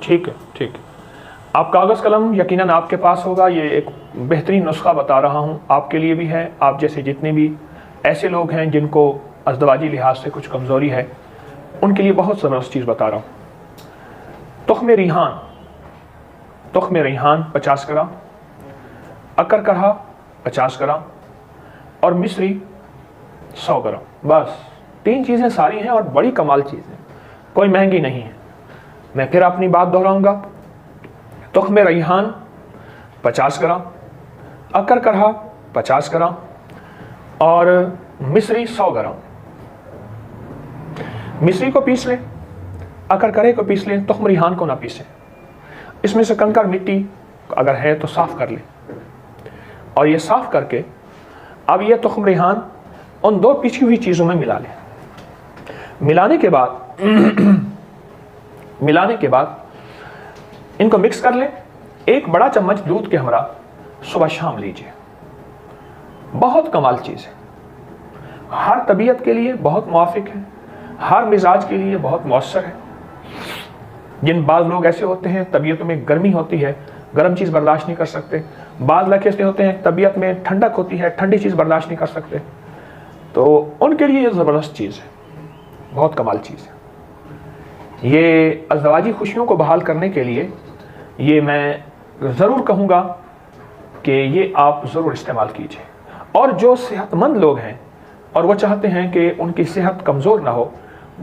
ٹھیک ہے ٹھیک ہے، آپ کاغذ قلم یقیناً آپ کے پاس ہوگا، یہ ایک بہترین نسخہ بتا رہا ہوں آپ کے لیے بھی ہے، آپ جیسے جتنے بھی ایسے لوگ ہیں جن کو ازدواجی لحاظ سے کچھ کمزوری ہے ان کے لیے بہت زبردست چیز بتا رہا ہوں۔ تخم ریحان 50 گرام، اکر کرہا 50 گرام اور مصری 100 گرام، بس 3 چیزیں ساری ہیں اور بڑی کمال چیز ہیں، کوئی مہنگی نہیں ہے۔ میں پھر اپنی بات دہراؤں گا، تخم ریحان 50 گرام، اکر کرہا 50 گرام اور مصری 100 گرام۔ مصری کو پیس لیں، اکر کرے کو پیس لیں، تخم ریحان کو نہ پیسیں، اس میں سے کنکر مٹی اگر ہے تو صاف کر لیں، اور یہ صاف کر کے اب یہ تخم ریحان ان 2 پیسی ہوئی چیزوں میں ملا لیں۔ ملانے کے بعد ان کو مکس کر لیں، 1 بڑا چمچ دودھ کے ہمراہ صبح شام لیجئے، بہت کمال چیز ہے، ہر طبیعت کے لیے بہت موافق ہے، ہر مزاج کے لیے بہت مؤثر ہے۔ جن بعض لوگ ایسے ہوتے ہیں طبیعتوں میں گرمی ہوتی ہے، گرم چیز برداشت نہیں کر سکتے، بعض لوگ ایسے ہوتے ہیں طبیعت میں ٹھنڈک ہوتی ہے، ٹھنڈی چیز برداشت نہیں کر سکتے، تو ان کے لیے یہ زبردست چیز ہے، بہت کمال چیز ہے۔ یہ ازدواجی خوشیوں کو بحال کرنے کے لیے یہ میں ضرور کہوں گا کہ یہ آپ ضرور استعمال کیجئے، اور جو صحت مند لوگ ہیں اور وہ چاہتے ہیں کہ ان کی صحت کمزور نہ ہو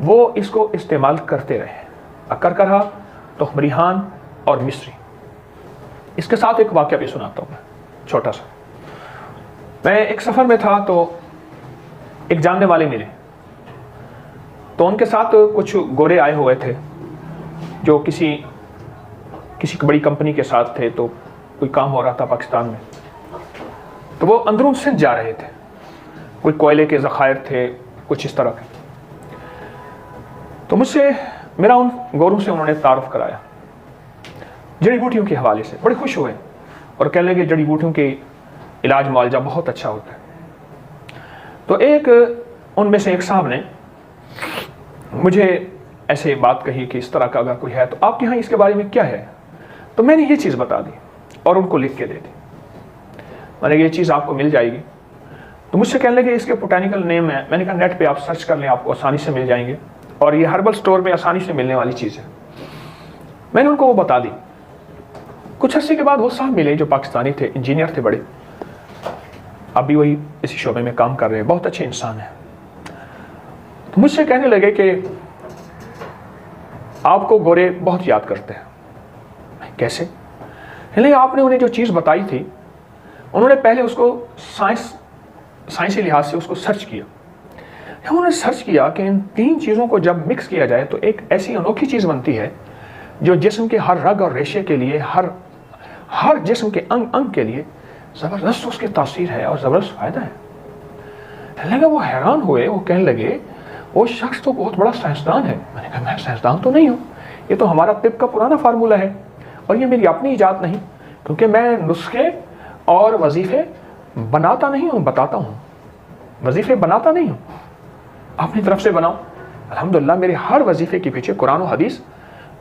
وہ اس کو استعمال کرتے رہیں۔ اکر کرہا، تخم ریحان اور مصری۔ اس کے ساتھ ایک واقعہ بھی سناتا ہوں میں چھوٹا سا۔ میں ایک سفر میں تھا تو ایک جاننے والے ملے، تو ان کے ساتھ کچھ گورے آئے ہوئے تھے جو کسی بڑی کمپنی کے ساتھ تھے، تو کوئی کام ہو رہا تھا پاکستان میں، تو وہ اندرون سندھ جا رہے تھے، کوئی کوئلے کے ذخائر تھے، کچھ اس طرح کے۔ تو مجھ سے میرا ان گوروں سے انہوں نے تعارف کرایا جڑی بوٹیوں کے حوالے سے، بڑے خوش ہوئے اور کہنے لگے جڑی بوٹیوں کے علاج معالجہ بہت اچھا ہوتا ہے۔ تو ان میں سے ایک صاحب نے مجھے ایسے بات کہی کہ اس طرح کا اگر کوئی ہے تو آپ کے ہاں اس کے بارے میں کیا ہے، تو میں نے یہ چیز بتا دی اور ان کو لکھ کے دے دی، میں نے یہ چیز آپ کو مل جائے گی۔ تو مجھ سے کہنے لگے اس کے بوٹینیکل نیم ہے، میں نے کہا نیٹ پہ آپ سرچ کر لیں، آپ کو آسانی سے مل جائیں گے، اور یہ ہربل سٹور میں آسانی سے ملنے والی چیز ہے۔ میں نے ان کو وہ بتا دی۔ کچھ عرصے کے بعد وہ صاحب ملے جو پاکستانی تھے، انجینئر تھے بڑے، اب بھی وہی اسی شعبے میں کام کر رہے ہیں، بہت اچھے انسان ہیں۔ تو مجھ سے کہنے لگے کہ آپ کو گورے بہت یاد کرتے ہیں۔ کیسے؟ لیکن آپ نے انہیں جو چیز بتائی تھی انہوں نے پہلے اس کو سائنسی لحاظ سے اس کو سرچ کیا، انہوں نے سرچ کیا کہ ان 3 چیزوں کو جب مکس کیا جائے تو ایک ایسی انوکھی چیز بنتی ہے جو جسم کے ہر رگ اور ریشے کے لیے، ہر جسم کے انگ کے لیے زبردست اس کی تاثیر ہے اور زبردست فائدہ ہے۔ لیکن وہ حیران ہوئے، وہ کہنے لگے وہ شخص تو بہت بڑا سائنسدان ہے۔ میں نے کہا میں سائنسدان تو نہیں ہوں، یہ تو ہمارا طب کا پرانا فارمولہ ہے اور یہ میری اپنی ایجاد نہیں، کیونکہ میں نسخے اور وظیفے بناتا نہیں ہوں، بتاتا ہوں۔ وظیفے بناتا نہیں ہوں، اپنی طرف سے بناؤں۔ الحمدللہ میرے ہر وظیفے کے پیچھے قرآن و حدیث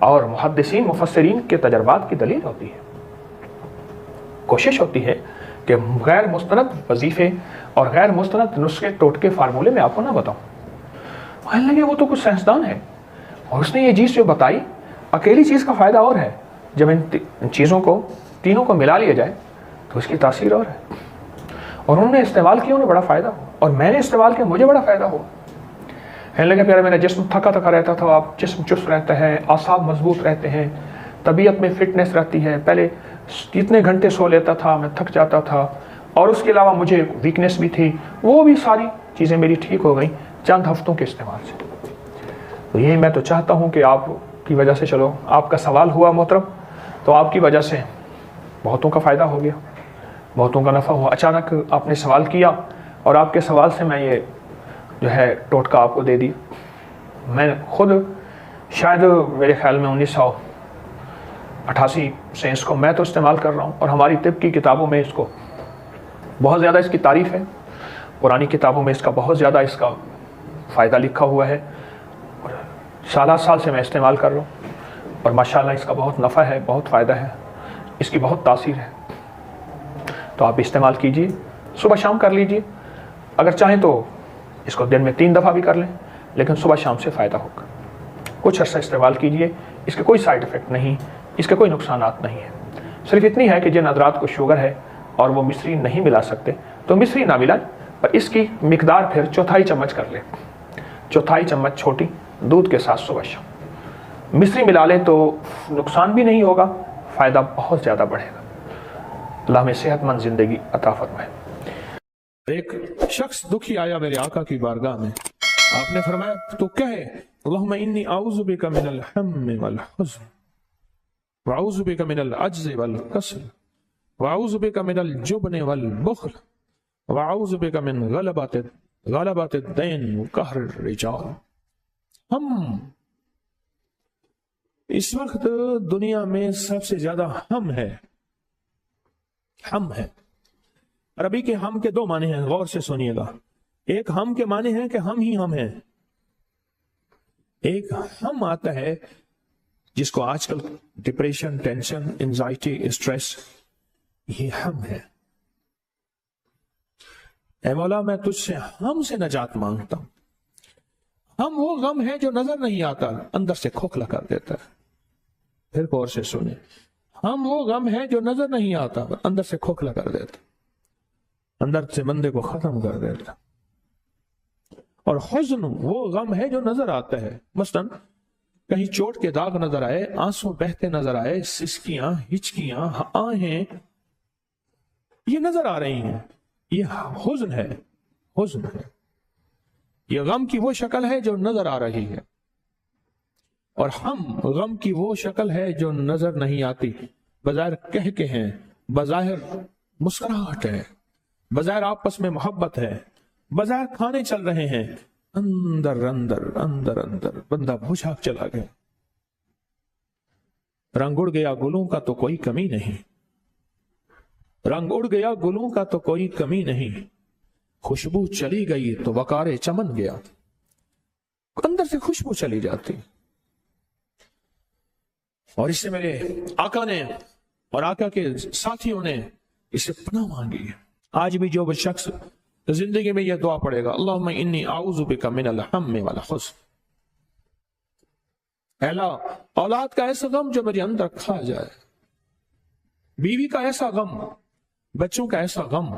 اور محدثین مفسرین کے تجربات کی دلیل ہوتی ہے۔ کوشش ہوتی ہے کہ غیر مستند وظیفے اور غیر مستند نسخے ٹوٹکے فارمولے میں آپ کو نہ بتاؤں۔ کہنے لگے وہ تو کچھ سائنسدان ہے اور اس نے یہ چیز جو بتائی، اکیلی چیز کا فائدہ اور ہے، جب ان چیزوں کو تینوں کو ملا لیا جائے تو اس کی تاثیر اور ہے، اور انہوں نے استعمال کیا، انہیں بڑا فائدہ ہو، اور میں نے استعمال کیا، مجھے بڑا فائدہ ہو۔ کہنے لگے پھر میرا جسم تھکا رہتا تھا، اب جسم چست رہتا ہے، اعصاب مضبوط رہتے ہیں، طبیعت میں فٹنس رہتی ہے، پہلے جتنے گھنٹے سو لیتا تھا میں تھک جاتا تھا، اور اس کے علاوہ مجھے ویکنس بھی تھی، وہ بھی ساری چیزیں میری ٹھیک ہو گئیں چند ہفتوں کے استعمال سے۔ تو یہی میں تو چاہتا ہوں کہ آپ کی وجہ سے، چلو آپ کا سوال ہوا محترم، تو آپ کی وجہ سے بہتوں کا فائدہ ہو گیا، بہتوں کا نفع ہوا۔ اچانک آپ نے سوال کیا اور آپ کے سوال سے میں یہ جو ہے ٹوٹکا آپ کو دے دی۔ میں خود شاید میرے خیال میں 1988 سے اس کو میں تو استعمال کر رہا ہوں، اور ہماری طب کی کتابوں میں اس کو بہت زیادہ اس کی تعریف ہے، پرانی کتابوں میں اس کا بہت زیادہ اس کا فائدہ لکھا ہوا ہے، اور سال سے میں استعمال کر رہا ہوں۔ اور ماشاءاللہ اس کا بہت نفع ہے، بہت فائدہ ہے، اس کی بہت تاثیر ہے، تو آپ استعمال کیجئے، صبح شام کر لیجئے، اگر چاہیں تو اس کو دن میں 3 دفعہ بھی کر لیں، لیکن صبح شام سے فائدہ ہوگا۔ کچھ عرصہ استعمال کیجئے، اس کے کوئی سائیڈ افیکٹ نہیں، اس کے کوئی نقصانات نہیں ہیں، صرف اتنی ہے کہ جن حضرات کو شوگر ہے اور وہ مصری نہیں ملا سکتے تو مصری نہ ملائیں، پر اس کی مقدار پھر 1/4 چمچ کر لیں، 1/4 چمچ چھوٹی دودھ کے ساتھ صبح شام مصری ملا لیں تو نقصان بھی نہیں ہوگا، فائدہ بہت زیادہ بڑھے گا۔ اللہ ہمیں صحت مند زندگی عطا فرمائے۔ ایک شخص دکھی آیا میرے آقا کی بارگاہ میں، آپ نے فرمایا تو کہے اللہم انی اعوذ بک من الہم والحزن واعوذ بک من العجز والکسل واعوذ بک من الجبن والبخل واعوذ بک من غلبۃ الدین وقہر الرجال۔ ہم اس وقت دنیا میں سب سے زیادہ ہم ہے، عربی کے ہم کے 2 معنی ہیں، غور سے سنیے گا۔ ایک ہم کے معنی ہیں کہ ہم ہی ہم ہیں، ایک ہم آتا ہے جس کو آج کل ڈپریشن، ٹینشن، انزائٹی، اسٹریس، یہ ہم ہے۔ اے مولا میں تجھ سے ہم سے نجات مانگتا ہوں۔ ہم وہ غم ہے جو نظر نہیں آتا، اندر سے کھوکھلا کر دیتا ہے۔ پھر غور سے سنیں، ہم وہ غم ہے جو نظر نہیں آتا، اندر سے کھوکھلا کر دیتا، اندر سے بندے کو ختم کر دیتا۔ اور حزن وہ غم ہے جو نظر آتا ہے، مثلا کہیں چوٹ کے داغ نظر آئے، آنسو بہتے نظر آئے، سسکیاں، ہچکیاں، آہیں یہ نظر آ رہی ہیں، یہ حزن ہے، حزن ہے، یہ غم کی وہ شکل ہے جو نظر آ رہی ہے۔ اور ہم غم کی وہ شکل ہے جو نظر نہیں آتی، بظاہر کہہ کے ہیں، بظاہر مسکراہٹ ہے، بظاہر آپس میں محبت ہے، بظاہر کھانے چل رہے ہیں، اندر اندر اندر اندر بندہ بجھا چلا گیا۔ رنگ اڑ گیا گلوں کا تو کوئی کمی نہیں، رنگ اڑ گیا گلوں کا تو کوئی کمی نہیں، خوشبو چلی گئی تو وقار چمن گیا۔ اندر سے خوشبو چلی جاتی، اور اس سے میرے آقا نے اور آقا کے ساتھیوں نے اسے پناہ مانگی۔ آج بھی جو شخص زندگی میں یہ دعا پڑے گا، اللہم انی اعوذ بک من الہم والحزن، اے اللہ اولاد کا ایسا غم جو میرے اندر کھا جائے، بیوی کا ایسا غم، بچوں کا ایسا غم،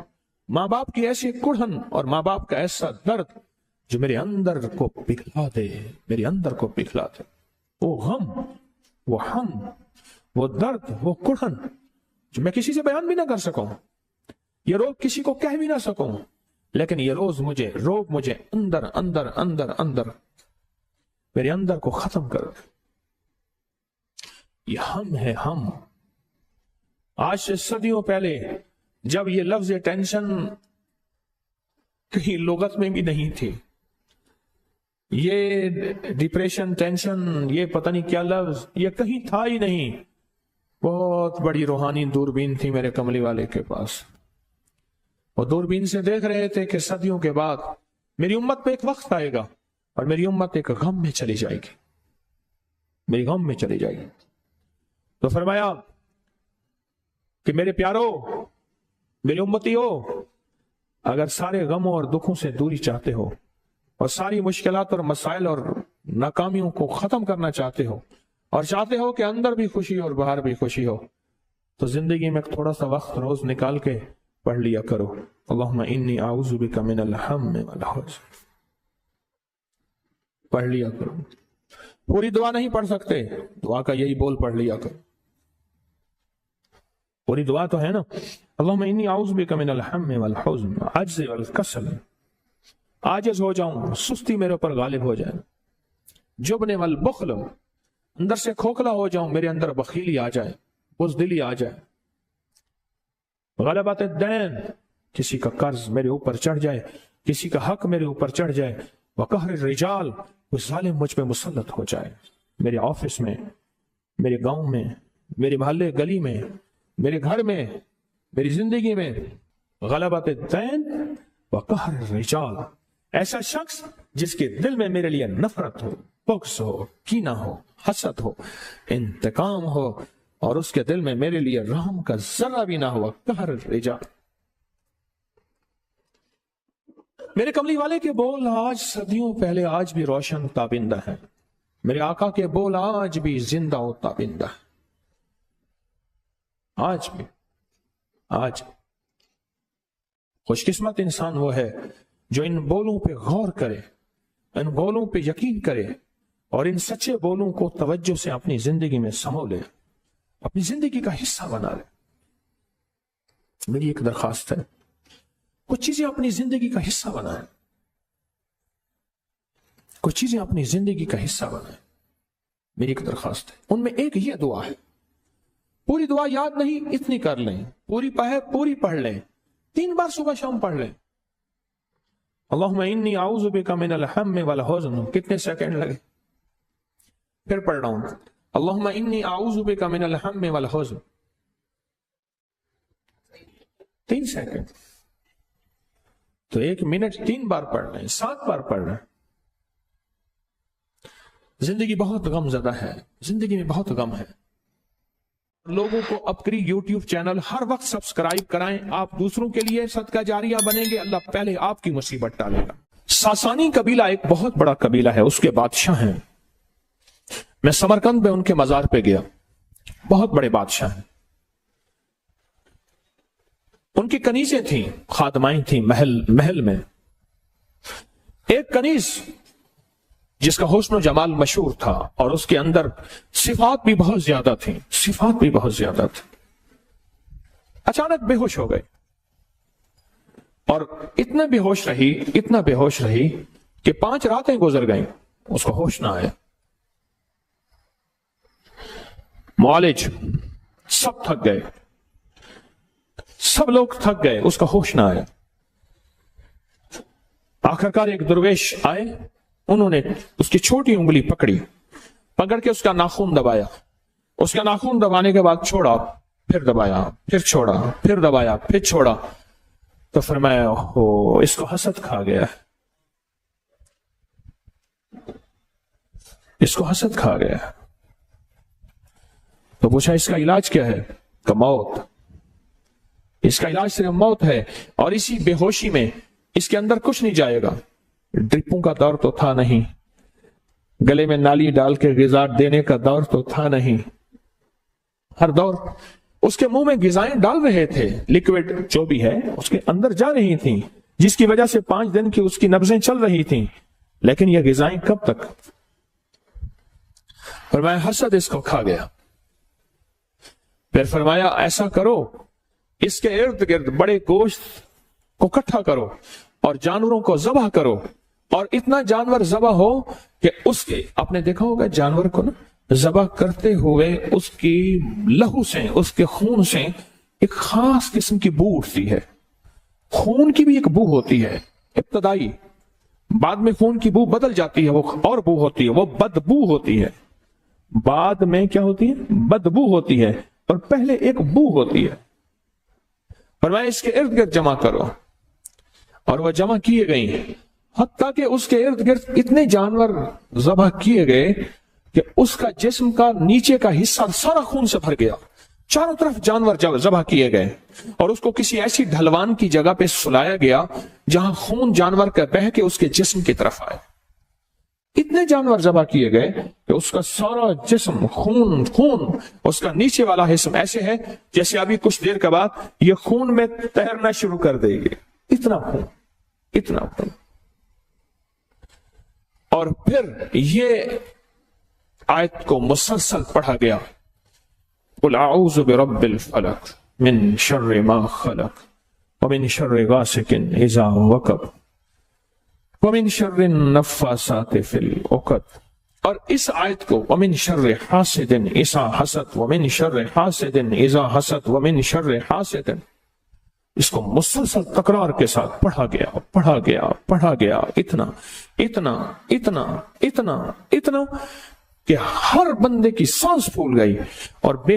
ماں باپ کی ایسی کڑھن اور ماں باپ کا ایسا درد جو میرے اندر کو پگھلا دے، میرے اندر کو پگھلا دے۔ وہ غم، وہ ہم، وہ درد، وہ کڑھن جو میں کسی سے بیان بھی نہ کر سکوں، یہ روگ کسی کو کہہ بھی نہ سکوں، لیکن یہ روگ مجھے اندر اندر اندر اندر میرے اندر کو ختم کر دے۔ یہ ہم ہے، ہم۔ آج سے صدیوں پہلے جب یہ لفظ ٹینشن کہیں لغت میں بھی نہیں تھی، یہ ڈپریشن، ٹینشن، یہ پتہ نہیں کیا لفظ، یہ کہیں تھا ہی نہیں۔ بہت بڑی روحانی دوربین تھی میرے کملی والے کے پاس، وہ دوربین سے دیکھ رہے تھے کہ صدیوں کے بعد میری امت پہ ایک وقت آئے گا اور میری امت ایک غم میں چلی جائے گی، میری غم میں چلی جائے گی۔ تو فرمایا کہ میرے پیارو، میری امتی ہو، اگر سارے غموں اور دکھوں سے دوری چاہتے ہو اور ساری مشکلات اور مسائل اور ناکامیوں کو ختم کرنا چاہتے ہو اور چاہتے ہو کہ اندر بھی خوشی اور باہر بھی خوشی ہو، تو زندگی میں تھوڑا سا وقت روز نکال کے پڑھ لیا کرو، اللہم انی اعوذ بک من الہم والحزن، پڑھ لیا کرو۔ پوری دعا نہیں پڑھ سکتے، دعا کا یہی بول پڑھ لیا کرو۔ پوری دعا تو ہے نا، اللہم انی اعوذ بک من الہم والحزن عجز والکسل، عاجز ہو جاؤں، سستی میرے اوپر غالب ہو جائے، جبن والبخل، اندر سے کھوکھلا ہو جاؤں، میرے اندر بخیلی آ جائے، بزدلی آ جائے، غلبۃ الدین، کسی کا قرض میرے اوپر چڑھ جائے، کسی کا حق میرے اوپر چڑھ جائے، وقہر الرجال، وہ ظالم مجھ پہ مسلط ہو جائے، میرے آفس میں، میرے گاؤں میں، میرے محلے گلی میں، میرے گھر میں، میری زندگی میں، غلبۃ الدین وقہر الرجال، ایسا شخص جس کے دل میں میرے لیے نفرت ہو، بغض ہو، کینہ ہو، حسد ہو، انتقام ہو، اور اس کے دل میں میرے لیے رحم کا ذرہ بھی نہ ہوا، قہر رجا۔ میرے کملی والے کے بول آج صدیوں پہلے آج بھی روشن تابندہ ہے، میرے آقا کے بول آج بھی زندہ و تابندہ ہے، آج بھی، آج بھی۔ خوش قسمت انسان وہ ہے جو ان بولوں پہ غور کرے، ان بولوں پہ یقین کرے، اور ان سچے بولوں کو توجہ سے اپنی زندگی میں سمو لے، اپنی زندگی کا حصہ بنا لے۔ میری ایک درخواست ہے، کچھ چیزیں اپنی زندگی کا حصہ بنائیں، کچھ چیزیں اپنی زندگی کا حصہ بنائیں، میری ایک درخواست ہے۔ ان میں ایک یہ دعا ہے، پوری دعا یاد نہیں، اتنی کر لیں، پوری پڑھ لیں، 3 بار صبح شام پڑھ لیں۔ اللہم انی اعوذ بک من الہم والحزن، کتنے سیکنڈ لگے؟ پھر پڑھ رہا ہوں، اللہم انی اعوذ بک من الہم والحزن، 3 سیکنڈ، تو 1 منٹ 3 بار پڑھ لیں، 7 بار پڑھ لیں۔ زندگی بہت غم زدہ ہے، زندگی میں بہت غم ہے۔ لوگوں کو اپنی یوٹیوب چینل ہر وقت سبسکرائب کرائیں، آپ دوسروں کے لیے صدقہ جاریہ بنیں گے، اللہ پہلے آپ کی مصیبت ٹالے گا۔ ساسانی قبیلہ ایک بہت بڑا قبیلہ ہے، اس کے بادشاہ ہیں۔ میں سمرقند میں ان کے مزار پہ گیا، بہت بڑے بادشاہ ہیں۔ ان کی کنیزیں تھیں، خادمائیں تھیں محل میں۔ ایک کنیز جس کا حسن و جمال مشہور تھا، اور اس کے اندر صفات بھی بہت زیادہ تھیں، صفات بھی بہت زیادہ تھیں، اچانک بے ہوش ہو گئے، اور اتنا بے ہوش رہی کہ 5 راتیں گزر گئیں، اس کو ہوش نہ آیا۔ معالج سب تھک گئے، سب لوگ تھک گئے، اس کا ہوش نہ آیا۔ آخرکار ایک درویش آئے، انہوں نے اس کی چھوٹی انگلی پکڑ کے اس کا ناخن دبایا، اس کا ناخن دبانے کے بعد چھوڑا، پھر دبایا، پھر چھوڑا، پھر دبایا، پھر چھوڑا، تو فرمایا اوہ اس کو حسد کھا گیا، اس کو حسد کھا گیا۔ تو پوچھا اس کا علاج کیا ہے؟ کہ موت، اس کا علاج صرف موت ہے، اور اسی بے ہوشی میں اس کے اندر کچھ نہیں جائے گا۔ ڈرپوں کا دور تو تھا نہیں، گلے میں نالی ڈال کے غذا دینے کا دور تو تھا نہیں، ہر دور اس کے منہ میں غذائیں ڈال رہے تھے، لیکوڈ جو بھی ہے اس کے اندر جا رہی تھیں، جس کی وجہ سے 5 دن کی اس کی نبضیں چل رہی تھیں، لیکن یہ غذائیں کب تک؟ فرمایا حسد اس کو کھا گیا۔ پھر فرمایا ایسا کرو، اس کے ارد گرد بڑے گوشت کو اکٹھا کرو اور جانوروں کو ذبح کرو، اور اتنا جانور ذبح ہو کہ اس کے، آپ نے دیکھا ہوگا جانور کو نا ذبح کرتے ہوئے اس کی لہو سے، اس کے خون سے ایک خاص قسم کی بو اٹھتی ہے۔ خون کی بھی ایک بو ہوتی ہے ابتدائی، بعد میں خون کی بو بدل جاتی ہے، وہ اور بو ہوتی ہے، وہ بدبو ہوتی ہے۔ بعد میں کیا ہوتی ہے؟ بدبو ہوتی ہے، اور پہلے ایک بو ہوتی ہے۔ فرمایا اس کے ارد گرد جمع کرو، اور وہ جمع کیے گئیں، حتیٰ کہ اس کے ارد گرد اتنے جانور ذبح کیے گئے کہ اس کا جسم کا نیچے کا حصہ سارا خون سے بھر گیا۔ چاروں طرف جانور ذبح کیے گئے، اور اس کو کسی ایسی ڈھلوان کی جگہ پہ سلایا گیا جہاں خون جانور کا بہہ کے اس کے جسم کی طرف آئے۔ اتنے جانور ذبح کیے گئے کہ اس کا سارا جسم خون، اس کا نیچے والا حصہ ایسے ہے جیسے ابھی کچھ دیر کے بعد یہ خون میں تیرنا شروع کر دے گی، اتنا خون، اتنا خون۔ اور پھر یہ آیت کو مسلسل پڑھا گیا، قل اعوذ برب الفلق من شر ما خلق ومن شر غاسق اذا وقب ومن شر النفاثات فی العقد، اور اس آیت کو ومن شر حاسد اذا حسد ومن شر حاسد اذا حسد ومن شر حاسد، اس کو مسلسل تکرار کے ساتھ پڑھا گیا اتنا کہ ہر بندے کی سانس پھول گئی، اور بے